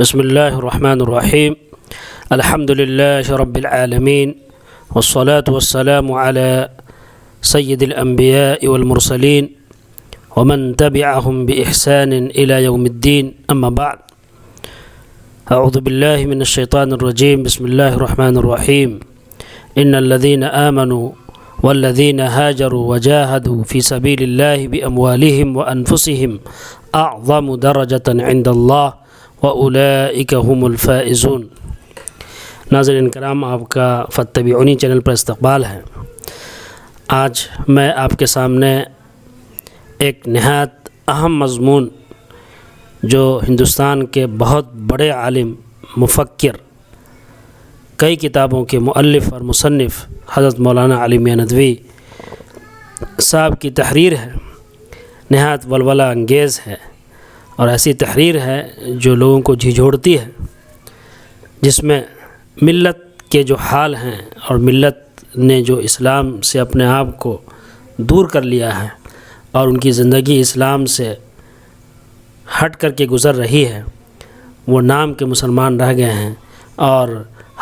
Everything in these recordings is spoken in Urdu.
بسم اللہ الرحمن الرحیم الحمد للہ رب العالمین والصلاة والسلام على سید الانبیاء والمرسلین ومن تبعهم بإحسان إلى يوم الدین اما بعد اعوذ باللہ من الشیطان الرجیم بسم اللہ الرحمن الرحیم ان الذین آمنوا والذین هاجروا وجاهدوا في سبيل الله بأموالهم وأنفسهم أعظم درجة عند الله وَأُولَئِكَ هُمُ الْفَائِزُونَ۔ ناظرین کرام، آپ کا فاتبعونی چینل پر استقبال ہے۔ آج میں آپ کے سامنے ایک نہایت اہم مضمون جو ہندوستان کے بہت بڑے عالم، مفکر، کئی کتابوں کے مؤلف اور مصنف حضرت مولانا علی میاں ندوی صاحب کی تحریر ہے، نہایت ولولہ انگیز ہے اور ایسی تحریر ہے جو لوگوں کو جھنجھوڑتی ہے، جس میں ملت کے جو حال ہیں اور ملت نے جو اسلام سے اپنے آپ کو دور کر لیا ہے اور ان کی زندگی اسلام سے ہٹ کر کے گزر رہی ہے، وہ نام کے مسلمان رہ گئے ہیں اور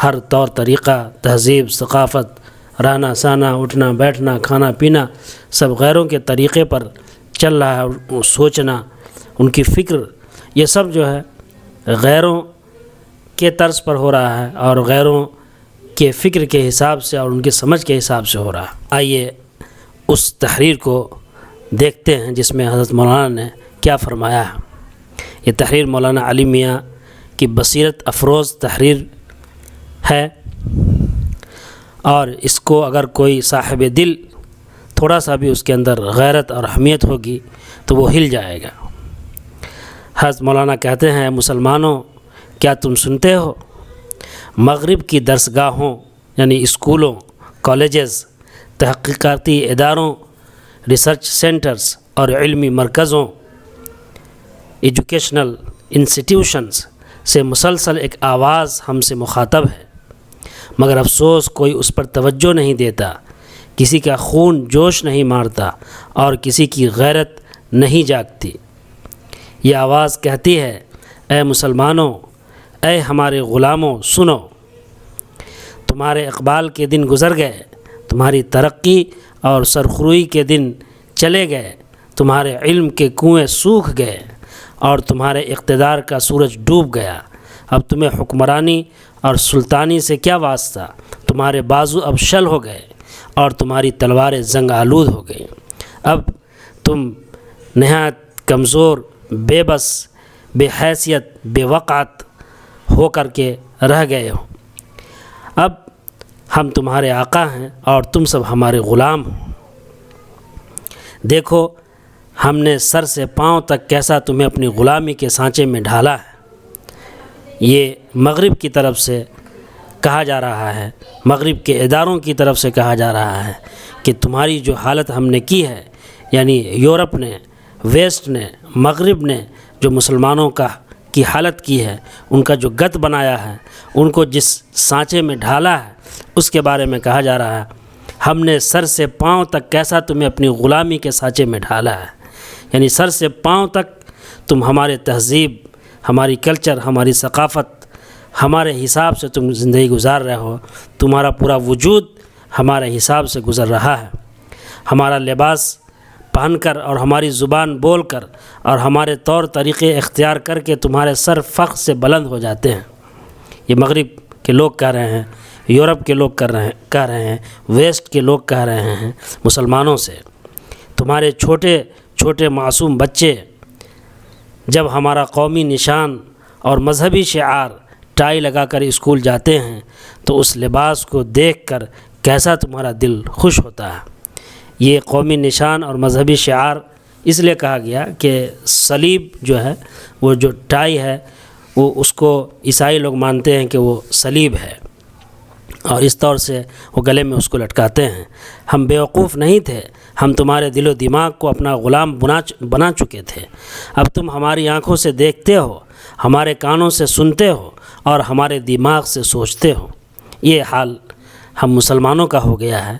ہر طور طریقہ، تہذیب، ثقافت، رہنا سہنا، اٹھنا بیٹھنا، کھانا پینا سب غیروں کے طریقے پر چل رہا ہے۔ سوچنا، ان کی فکر، یہ سب جو ہے غیروں کے طرز پر ہو رہا ہے اور غیروں کے فکر کے حساب سے اور ان کی سمجھ کے حساب سے ہو رہا ہے۔ آئیے اس تحریر کو دیکھتے ہیں جس میں حضرت مولانا نے کیا فرمایا ہے۔ یہ تحریر مولانا علی میاں کی بصیرت افروز تحریر ہے اور اس کو اگر کوئی صاحب دل تھوڑا سا بھی اس کے اندر غیرت اور اہمیت ہوگی تو وہ ہل جائے گا۔ حضرت مولانا کہتے ہیں، مسلمانوں کیا تم سنتے ہو؟ مغرب کی درسگاہوں یعنی اسکولوں، کالجز، تحقیقاتی اداروں، ریسرچ سینٹرز اور علمی مرکزوں، ایجوکیشنل انسٹیٹیوشنز سے مسلسل ایک آواز ہم سے مخاطب ہے، مگر افسوس کوئی اس پر توجہ نہیں دیتا، کسی کا خون جوش نہیں مارتا اور کسی کی غیرت نہیں جاگتی۔ یہ آواز کہتی ہے، اے مسلمانوں، اے ہمارے غلاموں، سنو، تمہارے اقبال کے دن گزر گئے، تمہاری ترقی اور سرخروئی کے دن چلے گئے، تمہارے علم کے کنویں سوکھ گئے اور تمہارے اقتدار کا سورج ڈوب گیا۔ اب تمہیں حکمرانی اور سلطانی سے کیا واسطہ؟ تمہارے بازو اب شل ہو گئے اور تمہاری تلواریں زنگ آلود ہو گئیں۔ اب تم نہایت کمزور، بے بس، بے حیثیت، بے وقعت ہو کر کے رہ گئے ہو۔ اب ہم تمہارے آقا ہیں اور تم سب ہمارے غلام ہو۔ دیکھو ہم نے سر سے پاؤں تک کیسا تمہیں اپنی غلامی کے سانچے میں ڈھالا ہے۔ یہ مغرب کی طرف سے کہا جا رہا ہے، مغرب کے اداروں کی طرف سے کہا جا رہا ہے کہ تمہاری جو حالت ہم نے کی ہے، یعنی یورپ نے، ویسٹ نے، مغرب نے جو مسلمانوں کی حالت کی ہے، ان کا جو گت بنایا ہے، ان کو جس سانچے میں ڈھالا ہے، اس کے بارے میں کہا جا رہا ہے، ہم نے سر سے پاؤں تک کیسا تمہیں اپنی غلامی کے سانچے میں ڈھالا ہے۔ یعنی سر سے پاؤں تک تم ہمارے تہذیب، ہماری کلچر، ہماری ثقافت، ہمارے حساب سے تم زندگی گزار رہے ہو، تمہارا پورا وجود ہمارے حساب سے گزر رہا ہے۔ ہمارا لباس پہن کر اور ہماری زبان بول کر اور ہمارے طور طریقے اختیار کر کے تمہارے سر فخر سے بلند ہو جاتے ہیں۔ یہ مغرب کے لوگ کہہ رہے ہیں، یورپ کے لوگ کہہ رہے ہیں، ویسٹ کے لوگ کہہ رہے ہیں مسلمانوں سے۔ تمہارے چھوٹے چھوٹے معصوم بچے جب ہمارا قومی نشان اور مذہبی شعار ٹائی لگا کر اسکول جاتے ہیں تو اس لباس کو دیکھ کر کیسا تمہارا دل خوش ہوتا ہے۔ یہ قومی نشان اور مذہبی شعار اس لیے کہا گیا کہ صلیب جو ہے، وہ جو ٹائی ہے، وہ اس کو عیسائی لوگ مانتے ہیں کہ وہ صلیب ہے اور اس طور سے وہ گلے میں اس کو لٹکاتے ہیں۔ ہم بیوقوف نہیں تھے، ہم تمہارے دل و دماغ کو اپنا غلام بنا چکے تھے۔ اب تم ہماری آنکھوں سے دیکھتے ہو، ہمارے کانوں سے سنتے ہو اور ہمارے دماغ سے سوچتے ہو۔ یہ حال ہم مسلمانوں کا ہو گیا ہے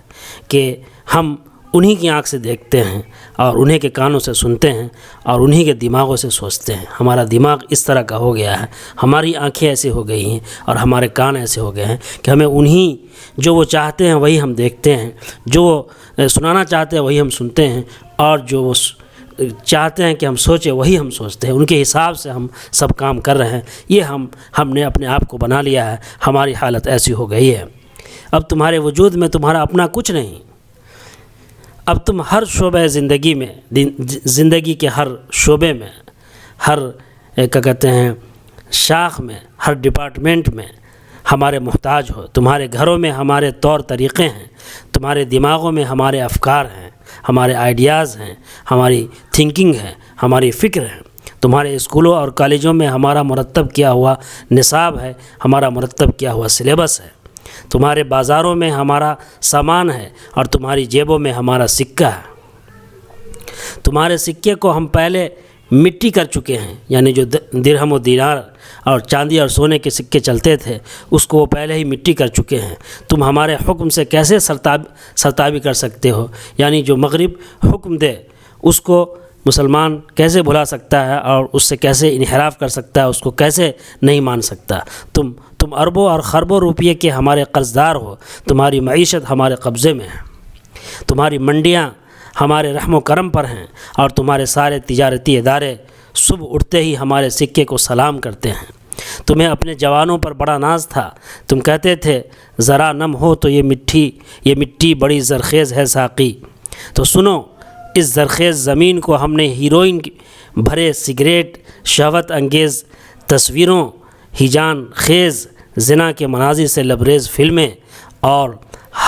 کہ ہم انہی کی آنکھ سے دیکھتے ہیں اور انہی کے کانوں سے سنتے ہیں اور انہی کے دماغوں سے سوچتے ہیں۔ ہمارا دماغ اس طرح کا ہو گیا ہے، ہماری آنکھیں ایسے ہو گئی ہیں اور ہمارے کان ایسے ہو گئے ہیں کہ ہمیں انہی جو وہ چاہتے ہیں وہی ہم دیکھتے ہیں، جو وہ سنانا چاہتے ہیں وہی ہم سنتے ہیں، اور جو وہ چاہتے ہیں کہ ہم سوچیں وہی ہم سوچتے ہیں۔ ان کے حساب سے ہم سب کام کر رہے ہیں۔ یہ ہم نے اپنے آپ کو بنا لیا ہے، ہماری حالت ایسی ہو گئی ہے۔ اب تمہارے وجود میں تمہارا اپنا کچھ نہیں۔ اب تم ہر شعبہ زندگی میں، زندگی کے ہر شعبے میں، ہر کیا کہتے ہیں شاخ میں، ہر ڈپارٹمنٹ میں ہمارے محتاج ہو۔ تمہارے گھروں میں ہمارے طور طریقے ہیں، تمہارے دماغوں میں ہمارے افکار ہیں، ہمارے آئیڈیاز ہیں، ہماری تھنکنگ ہے، ہماری فکر ہے۔ تمہارے اسکولوں اور کالجوں میں ہمارا مرتب کیا ہوا نصاب ہے، ہمارا مرتب کیا ہوا سلیبس ہے۔ تمہارے بازاروں میں ہمارا سامان ہے اور تمہاری جیبوں میں ہمارا سکہ ہے۔ تمہارے سکے کو ہم پہلے مٹی کر چکے ہیں، یعنی جو درہم و دینار اور چاندی اور سونے کے سکے چلتے تھے اس کو وہ پہلے ہی مٹی کر چکے ہیں۔ تم ہمارے حکم سے کیسے سرتابی کر سکتے ہو؟ یعنی جو مغرب حکم دے اس کو مسلمان کیسے بھلا سکتا ہے اور اس سے کیسے انحراف کر سکتا ہے، اس کو کیسے نہیں مان سکتا؟ تم اربوں اور خربوں روپیے کے ہمارے قرض دار ہو، تمہاری معیشت ہمارے قبضے میں ہے، تمہاری منڈیاں ہمارے رحم و کرم پر ہیں، اور تمہارے سارے تجارتی ادارے صبح اٹھتے ہی ہمارے سکے کو سلام کرتے ہیں۔ تمہیں اپنے جوانوں پر بڑا ناز تھا، تم کہتے تھے ذرا نم ہو تو یہ مٹی بڑی زرخیز ہے ساقی۔ تو سنو، اس زرخیز زمین کو ہم نے ہیروئن بھرے سگریٹ، شہوت انگیز تصویروں، ہیجان خیز زنا کے مناظر سے لبریز فلمیں اور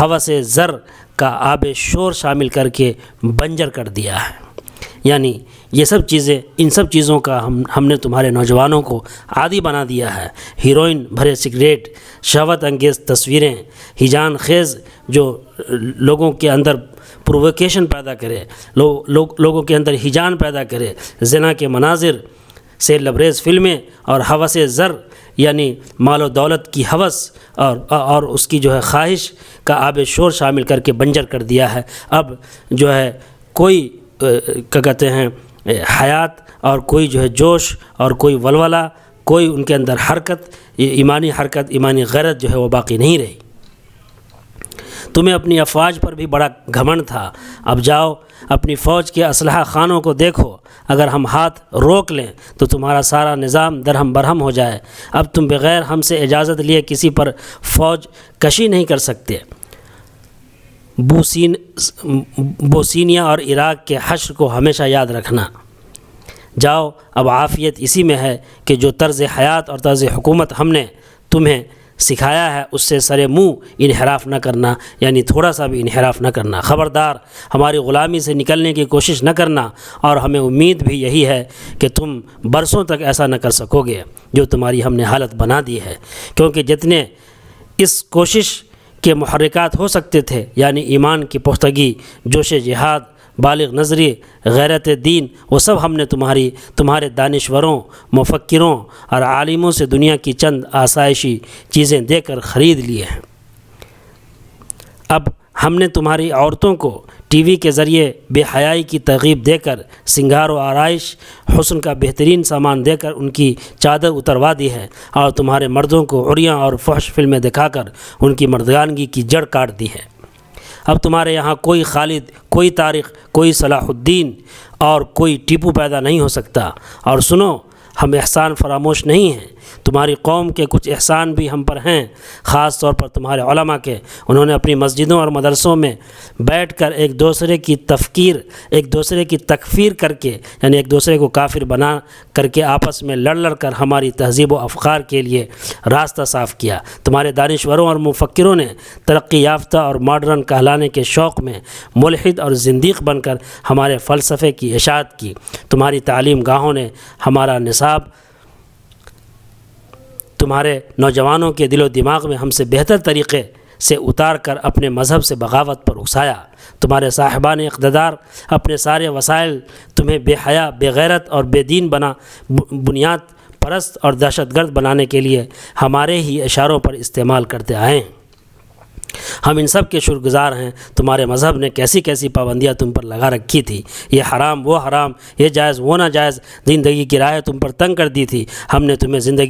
ہوس زر کا آب شور شامل کر کے بنجر کر دیا ہے۔ یعنی یہ سب چیزیں، ان سب چیزوں کا ہم نے تمہارے نوجوانوں کو عادی بنا دیا ہے۔ ہیروئن بھرے سگریٹ، شہوت انگیز تصویریں، ہیجان خیز جو لوگوں کے اندر پرووکیشن پیدا کرے، لوگوں کے اندر ہیجان پیدا کرے، زنا کے مناظر سے لبریز فلمیں اور ہوس زر یعنی مال و دولت کی ہوس اور اس کی جو ہے خواہش کا آب شور شامل کر کے بنجر کر دیا ہے۔ اب جو ہے کوئی کیا کہتے ہیں حیات اور کوئی جو ہے جوش اور کوئی ولولہ، کوئی ان کے اندر حرکت، ایمانی غیرت جو ہے وہ باقی نہیں رہی۔ تمہیں اپنی افواج پر بھی بڑا گھمنڈ تھا، اب جاؤ اپنی فوج کے اسلحہ خانوں کو دیکھو، اگر ہم ہاتھ روک لیں تو تمہارا سارا نظام درہم برہم ہو جائے۔ اب تم بغیر ہم سے اجازت لیے کسی پر فوج کشی نہیں کر سکتے۔ بوسینیا اور عراق کے حشر کو ہمیشہ یاد رکھنا۔ جاؤ، اب عافیت اسی میں ہے کہ جو طرز حیات اور طرز حکومت ہم نے تمہیں سکھایا ہے اس سے سرے منہ انحراف نہ کرنا، یعنی تھوڑا سا بھی انحراف نہ کرنا۔ خبردار ہماری غلامی سے نکلنے کی کوشش نہ کرنا، اور ہمیں امید بھی یہی ہے کہ تم برسوں تک ایسا نہ کر سکو گے جو تمہاری ہم نے حالت بنا دی ہے، کیونکہ جتنے اس کوشش کے محرکات ہو سکتے تھے، یعنی ایمان کی پختگی، جوش جہاد، بالغ نظری، غیرت دین، وہ سب ہم نے تمہارے دانشوروں، مفکروں اور عالموں سے دنیا کی چند آسائشی چیزیں دے کر خرید لیے ہیں۔ اب ہم نے تمہاری عورتوں کو ٹی وی کے ذریعے بے حیائی کی ترغیب دے کر، سنگار و آرائش، حسن کا بہترین سامان دے کر ان کی چادر اتروا دی ہے، اور تمہارے مردوں کو عریاں اور فحش فلمیں دکھا کر ان کی مردگانگی کی جڑ کاٹ دی ہے۔ اب تمہارے یہاں کوئی خالد، کوئی طارق، کوئی صلاح الدین اور کوئی ٹیپو پیدا نہیں ہو سکتا۔ اور سنو، ہم احسان فراموش نہیں ہیں، تمہاری قوم کے کچھ احسان بھی ہم پر ہیں، خاص طور پر تمہارے علماء کے۔ انہوں نے اپنی مسجدوں اور مدرسوں میں بیٹھ کر ایک دوسرے کی تکفیر کر کے، یعنی ایک دوسرے کو کافر بنا کر کے آپس میں لڑ کر ہماری تہذیب و افکار کے لیے راستہ صاف کیا۔ تمہارے دانشوروں اور مفکروں نے ترقی یافتہ اور ماڈرن کہلانے کے شوق میں ملحد اور زندیق بن کر ہمارے فلسفے کی اشاعت کی۔ تمہاری تعلیم گاہوں نے ہمارا نصاب تمہارے نوجوانوں کے دل و دماغ میں ہم سے بہتر طریقے سے اتار کر اپنے مذہب سے بغاوت پر اکسایا۔ تمہارے صاحبان اقتدار اپنے سارے وسائل تمہیں بے حیا، بے غیرت اور بے دین بنیاد پرست اور دہشت گرد بنانے کے لیے ہمارے ہی اشاروں پر استعمال کرتے آئے ہیں۔ ہم ان سب کے شکرگزار ہیں. تمہارے مذہب نے کیسی کیسی پابندیاں تم پر لگا رکھی تھی، یہ حرام وہ حرام، یہ جائز وہ ناجائز، زندگی کی راہیں تم پر تنگ کر دی تھی. ہم نے تمہیں زندگی